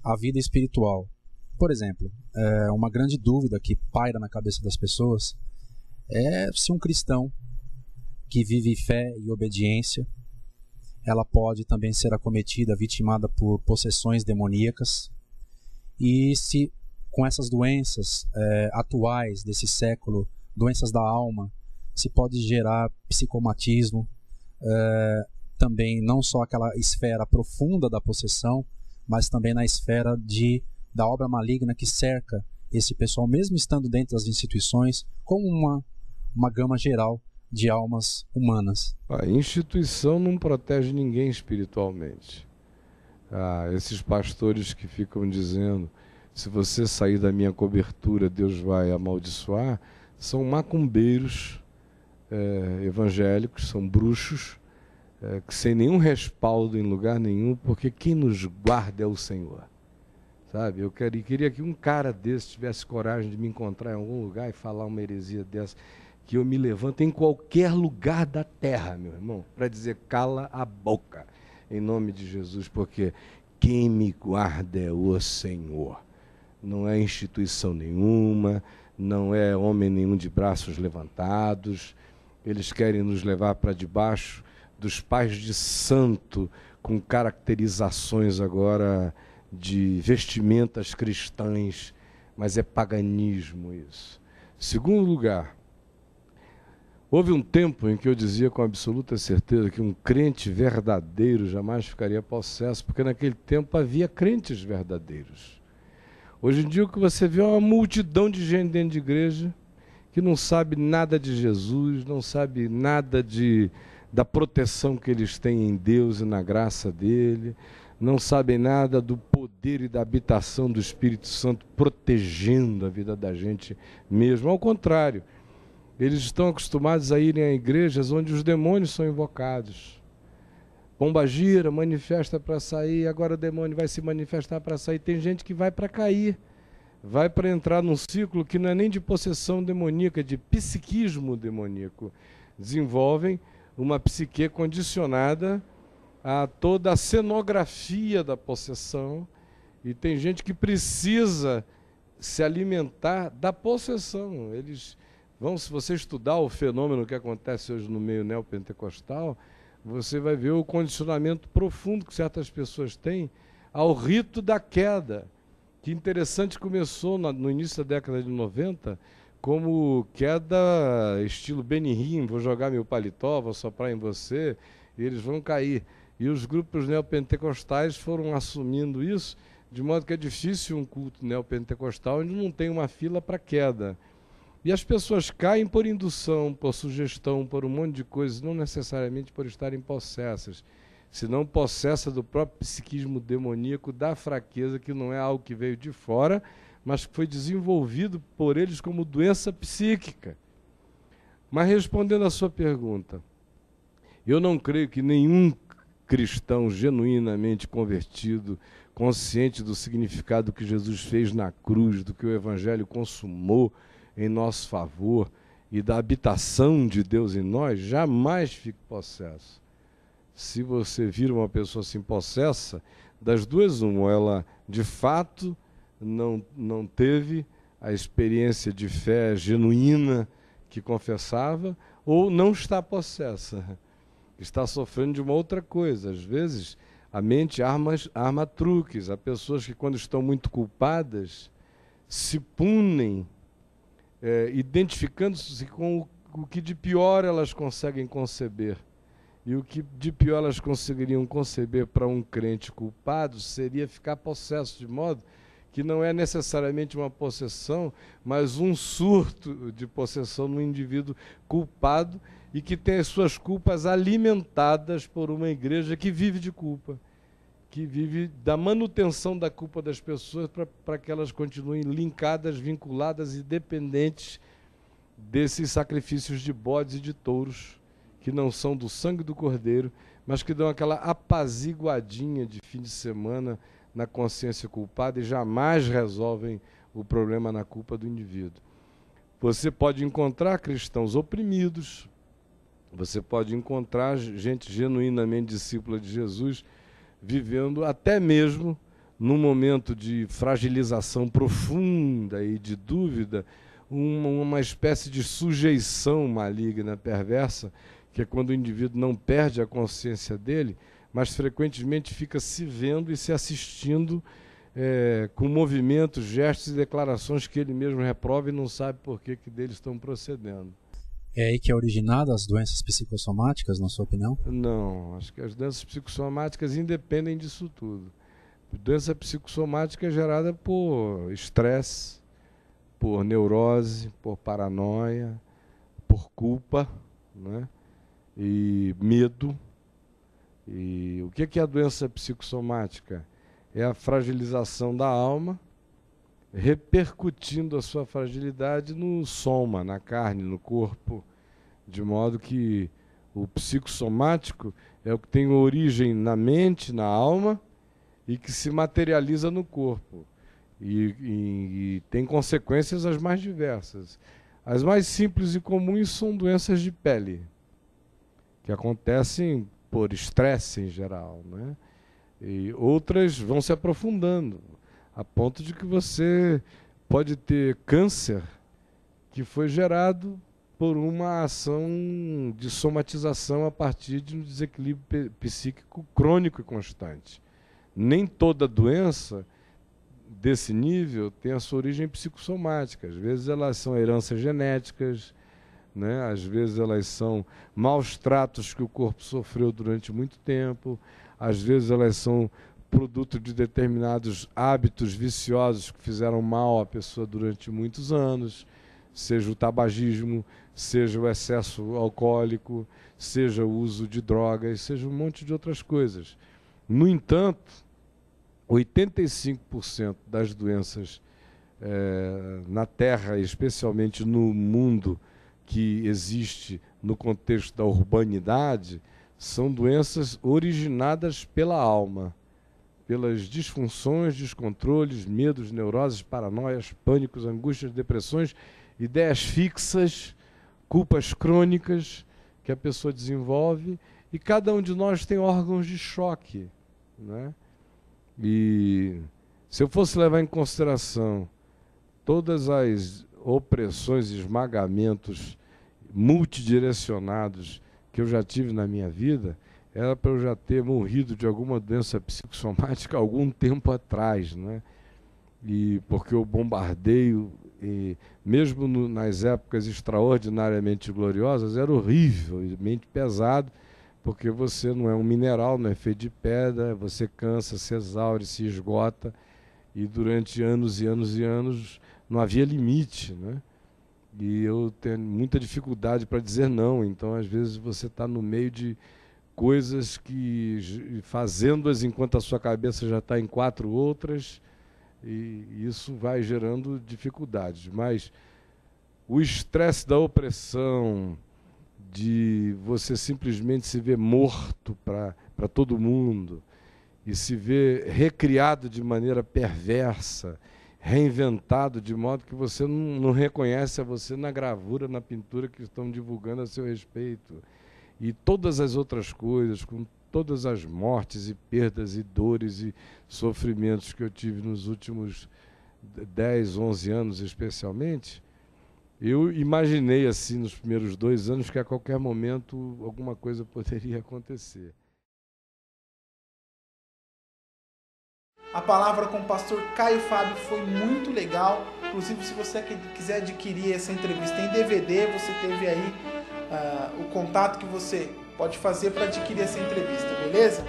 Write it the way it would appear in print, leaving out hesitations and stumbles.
a vida espiritual. Por exemplo, uma grande dúvida que paira na cabeça das pessoas é se um cristão que vive fé e obediência, ela pode também ser acometida, vitimada por possessões demoníacas, e se com essas doenças atuais desse século, doenças da alma, se pode gerar psicomatismo, também não só aquela esfera profunda da possessão, mas também na esfera da obra maligna que cerca esse pessoal, mesmo estando dentro das instituições, como uma gama geral de almas humanas. A instituição não protege ninguém espiritualmente. Esses pastores que ficam dizendo, se você sair da minha cobertura, Deus vai amaldiçoar, são macumbeiros evangélicos, são bruxos, que sem nenhum respaldo em lugar nenhum, porque quem nos guarda é o Senhor. Sabe? Eu queria que um cara desse tivesse coragem de me encontrar em algum lugar e falar uma heresia dessa, que eu me levanto em qualquer lugar da terra, meu irmão, para dizer, cala a boca, em nome de Jesus, porque quem me guarda é o Senhor. Não é instituição nenhuma, não é homem nenhum de braços levantados. Eles querem nos levar para debaixo dos pais de santo, com caracterizações agora de vestimentas cristãs, mas é paganismo isso. Segundo lugar, houve um tempo em que eu dizia com absoluta certeza que um crente verdadeiro jamais ficaria possesso, porque naquele tempo havia crentes verdadeiros. Hoje em dia o que você vê é uma multidão de gente dentro de igreja que não sabe nada de Jesus, não sabe nada da proteção que eles têm em Deus e na graça dele, não sabem nada do poder e da habitação do Espírito Santo protegendo a vida da gente mesmo. Ao contrário, eles estão acostumados a irem a igrejas onde os demônios são invocados. Pombagira, manifesta para sair, agora o demônio vai se manifestar para sair. Tem gente que vai para cair, vai para entrar num ciclo que não é nem de possessão demoníaca, de psiquismo demoníaco. Desenvolvem uma psique condicionada a toda a cenografia da possessão, e tem gente que precisa se alimentar da possessão. Eles vão, se você estudar o fenômeno que acontece hoje no meio neopentecostal, você vai ver o condicionamento profundo que certas pessoas têm ao rito da queda, que interessante, começou no início da década de 90, como queda estilo Benny Hinn, vou jogar meu paletó, vou soprar em você, e eles vão cair. E os grupos neopentecostais foram assumindo isso, de modo que é difícil um culto neopentecostal onde não tem uma fila para queda. E as pessoas caem por indução, por sugestão, por um monte de coisas, não necessariamente por estarem possessas, senão possessa do próprio psiquismo demoníaco, da fraqueza, que não é algo que veio de fora, mas que foi desenvolvido por eles como doença psíquica. Mas respondendo à sua pergunta, eu não creio que nenhum cristão genuinamente convertido, consciente do significado que Jesus fez na cruz, do que o Evangelho consumou em nosso favor e da habitação de Deus em nós, jamais fique possesso. Se você vira uma pessoa assim possessa, das duas uma, ela de fato não teve a experiência de fé genuína que confessava, ou não está possessa, está sofrendo de uma outra coisa. Às vezes a mente arma truques. Há pessoas que, quando estão muito culpadas, se punem, identificando-se com o que de pior elas conseguem conceber. E o que de pior elas conseguiriam conceber para um crente culpado seria ficar possesso, de modo que não é necessariamente uma possessão, mas um surto de possessão no indivíduo culpado e que tem as suas culpas alimentadas por uma igreja que vive de culpa, que vive da manutenção da culpa das pessoas para que elas continuem linkadas, vinculadas e dependentes desses sacrifícios de bodes e de touros, que não são do sangue do cordeiro, mas que dão aquela apaziguadinha de fim de semana na consciência culpada e jamais resolvem o problema na culpa do indivíduo. Você pode encontrar cristãos oprimidos, você pode encontrar gente genuinamente discípula de Jesus, vivendo até mesmo num momento de fragilização profunda e de dúvida, uma espécie de sujeição maligna, perversa, que é quando o indivíduo não perde a consciência dele, mas frequentemente fica se vendo e se assistindo com movimentos, gestos e declarações que ele mesmo reprova e não sabe por que deles estão procedendo. É aí que é originada as doenças psicossomáticas, na sua opinião? Não, acho que as doenças psicossomáticas independem disso tudo. Doença psicossomática é gerada por estresse, por neurose, por paranoia, por culpa, né? E medo. E o que é a doença psicossomática? É a fragilização da alma, repercutindo a sua fragilidade no soma, na carne, no corpo, de modo que o psicossomático é o que tem origem na mente, na alma, e que se materializa no corpo. E tem consequências as mais diversas. As mais simples e comuns são doenças de pele, que acontecem por estresse em geral, né? E outras vão se aprofundando, a ponto de que você pode ter câncer que foi gerado por uma ação de somatização a partir de um desequilíbrio psíquico crônico e constante. Nem toda doença desse nível tem a sua origem psicossomática. Às vezes elas são heranças genéticas, né? Às vezes elas são maus tratos que o corpo sofreu durante muito tempo, às vezes elas são produto de determinados hábitos viciosos que fizeram mal à pessoa durante muitos anos, seja o tabagismo, seja o excesso alcoólico, seja o uso de drogas, seja um monte de outras coisas. No entanto, 85% das doenças na Terra, especialmente no mundo que existe no contexto da urbanidade, são doenças originadas pela alma, pelas disfunções, descontroles, medos, neuroses, paranoias, pânicos, angústias, depressões, ideias fixas, culpas crônicas que a pessoa desenvolve, e cada um de nós tem órgãos de choque, né? E se eu fosse levar em consideração todas as opressões e esmagamentos multidirecionados que eu já tive na minha vida, era para eu já ter morrido de alguma doença psicossomática algum tempo atrás, né? E porque o bombardeio, mesmo nas épocas extraordinariamente gloriosas, era horrivelmente pesado, porque você não é um mineral, não é feito de pedra, você cansa, se exaure, se esgota, e durante anos e anos e anos não havia limite, né? E eu tenho muita dificuldade para dizer não, então às vezes você está no meio de coisas que, fazendo-as enquanto a sua cabeça já está em 4 outras, e isso vai gerando dificuldades. Mas o estresse da opressão, de você simplesmente se ver morto para todo mundo, e se ver recriado de maneira perversa, reinventado de modo que você não reconhece a você na gravura, na pintura que estão divulgando a seu respeito. E todas as outras coisas, com todas as mortes e perdas e dores e sofrimentos que eu tive nos últimos 10, 11 anos especialmente, eu imaginei assim nos primeiros 2 anos que a qualquer momento alguma coisa poderia acontecer. A palavra com o pastor Caio Fábio foi muito legal. Inclusive, se você quiser adquirir essa entrevista em DVD, você teve aí o contato que você pode fazer para adquirir essa entrevista, beleza?